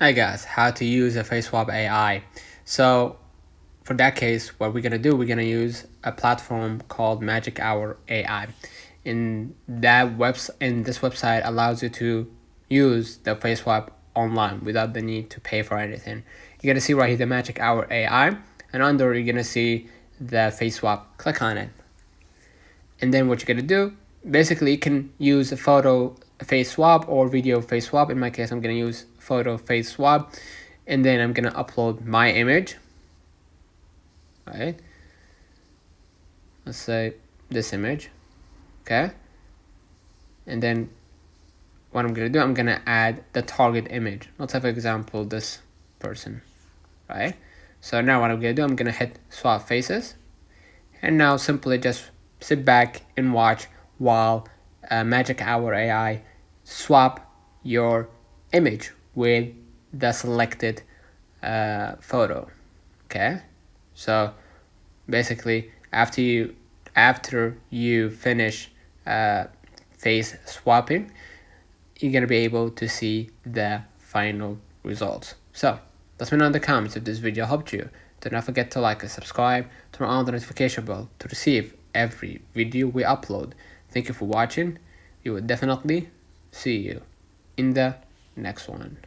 Hi guys, how to use a face swap AI. So for that case, what we're gonna do, we're gonna use a platform called Magic Hour AI. This website allows you to use the face swap online without the need to pay for anything. You're gonna see right here the Magic Hour AI, and under you're gonna see the face swap. Click on it, and then what you're gonna do, basically you can use a photo face swap or video face swap. In my case, I'm gonna use photo face swap, and then I'm gonna upload my image. Right, let's say this image. Okay, and then what I'm gonna do, I'm gonna add the target image. Let's have, for example, this person. Right, so now what I'm gonna do, I'm gonna hit swap faces, and now simply just sit back and watch while Magic Hour AI swap your image with the selected photo. Okay, so basically after you finish face swapping, you're gonna be able to see the final results. So let me know in the comments if this video helped you. Do not forget to like and subscribe, turn on the notification bell to receive every video we upload. Thank you for watching. We will definitely see you in the next one.